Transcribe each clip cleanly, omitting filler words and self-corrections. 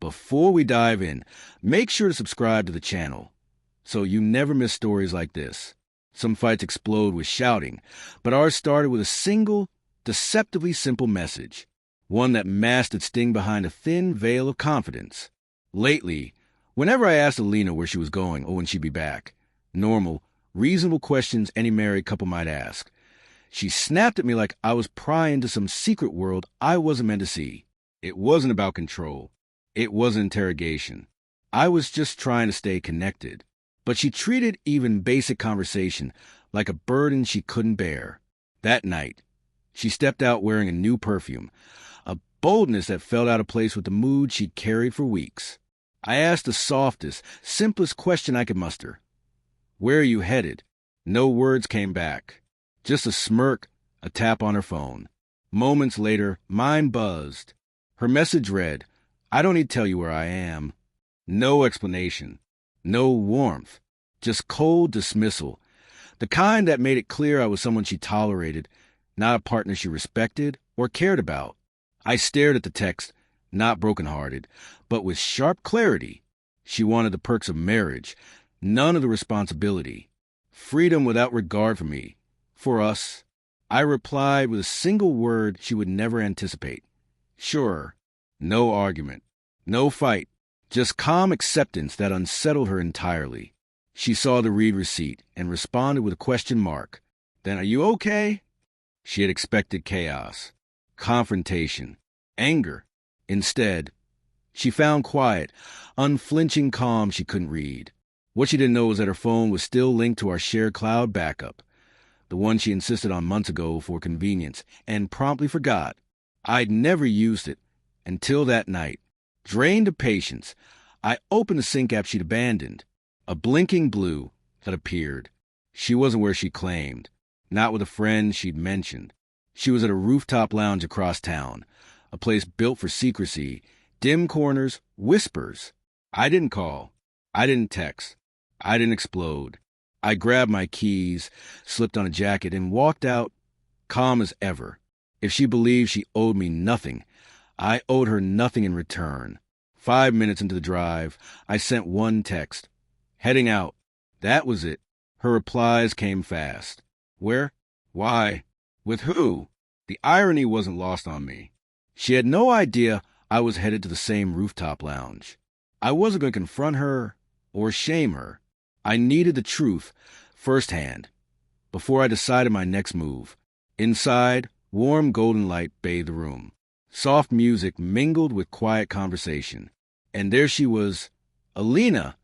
Before we dive in, make sure to subscribe to the channel so you never miss stories like this. Some fights explode with shouting, but ours started with a single, deceptively simple message, one that masked its sting behind a thin veil of confidence. Lately, whenever I asked Alina where she was going or when she'd be back, normal, reasonable questions any married couple might ask, she snapped at me like I was prying into some secret world I wasn't meant to see. It wasn't about control. It wasn't interrogation. I was just trying to stay connected. But she treated even basic conversation like a burden she couldn't bear. That night, she stepped out wearing a new perfume, a boldness that felt out of place with the mood she'd carried for weeks. I asked the softest, simplest question I could muster. "Where are you headed?" No words came back. Just a smirk, a tap on her phone. Moments later, mine buzzed. Her message read, "I don't need to tell you where I am." No explanation. No warmth, just cold dismissal, the kind that made it clear I was someone she tolerated, not a partner she respected or cared about. I stared at the text, not brokenhearted, but with sharp clarity. She wanted the perks of marriage, none of the responsibility. Freedom without regard for me, for us. I replied with a single word she would never anticipate. Sure. No argument. No fight. Just calm acceptance that unsettled her entirely. She saw the read receipt and responded with a question mark. Then, "Are you okay?" She had expected chaos, confrontation, anger. Instead, she found quiet, unflinching calm she couldn't read. What she didn't know was that her phone was still linked to our shared cloud backup, the one she insisted on months ago for convenience, and promptly forgot. I'd never used it until that night. Drained of patience, I opened the sync app she'd abandoned. A blinking blue that appeared. She wasn't where she claimed, not with a friend she'd mentioned. She was at a rooftop lounge across town, a place built for secrecy, dim corners, whispers. I didn't call. I didn't text. I didn't explode. I grabbed my keys, slipped on a jacket, and walked out, calm as ever. If she believed she owed me nothing, I owed her nothing in return. 5 minutes into the drive, I sent one text. Heading out. That was it. Her replies came fast. Where? Why? With who? The irony wasn't lost on me. She had no idea I was headed to the same rooftop lounge. I wasn't going to confront her or shame her. I needed the truth firsthand before I decided my next move. Inside, warm golden light bathed the room. Soft music mingled with quiet conversation. And there she was, Alina,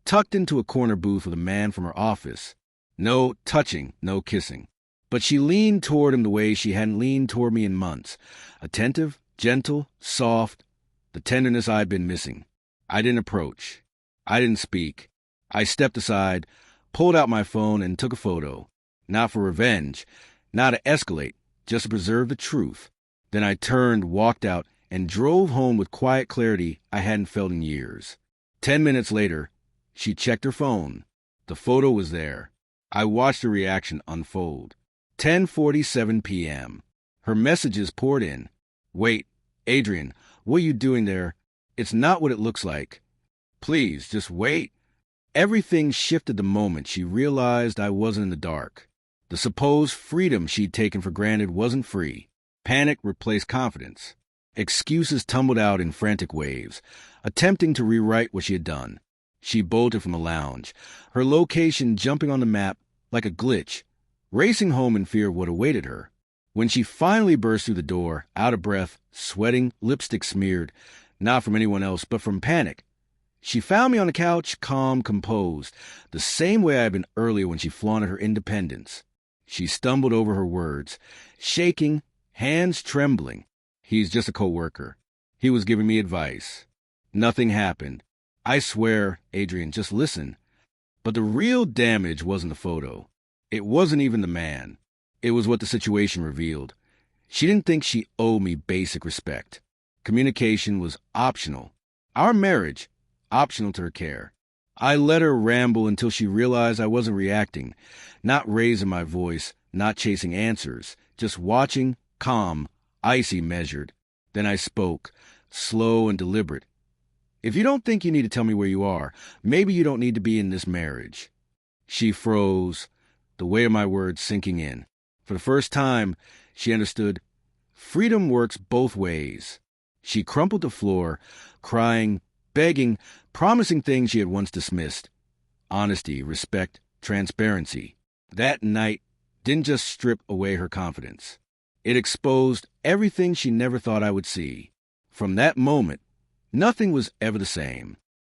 tucked into a corner booth with a man from her office. No touching, no kissing. But she leaned toward him the way she hadn't leaned toward me in months. Attentive, gentle, soft, the tenderness I'd been missing. I didn't approach. I didn't speak. I stepped aside, pulled out my phone, and took a photo. Not for revenge, not to escalate, just to preserve the truth. Then I turned, walked out, and drove home with quiet clarity I hadn't felt in years. 10 minutes later, she checked her phone. The photo was there. I watched her reaction unfold. 10:47 p.m. Her messages poured in. "Wait, Adrian, what are you doing there? It's not what it looks like. Please, just wait." Everything shifted the moment she realized I wasn't in the dark. The supposed freedom she'd taken for granted wasn't free. Panic replaced confidence. Excuses tumbled out in frantic waves, attempting to rewrite what she had done. She bolted from the lounge, her location jumping on the map like a glitch, racing home in fear of what awaited her. When she finally burst through the door, out of breath, sweating, lipstick smeared, not from anyone else, but from panic, she found me on the couch, calm, composed, the same way I had been earlier when she flaunted her independence. She stumbled over her words, shaking, hands trembling. "He's just a co-worker. He was giving me advice. Nothing happened. I swear, Adrian, just listen." But the real damage wasn't the photo. It wasn't even the man. It was what the situation revealed. She didn't think she owed me basic respect. Communication was optional. Our marriage, optional to her care. I let her ramble until she realized I wasn't reacting, not raising my voice, not chasing answers, just watching, calm, icy, measured. Then I spoke, slow and deliberate. If you don't think you need to tell me where you are, maybe you don't need to be in this marriage. She froze, the weight of my words sinking in. For the first time, she understood freedom works both ways. She crumpled the floor, crying, begging, promising things she had once dismissed. Honesty, respect, transparency. That night didn't just strip away her confidence. It exposed everything she never thought I would see. From that moment, nothing was ever the same.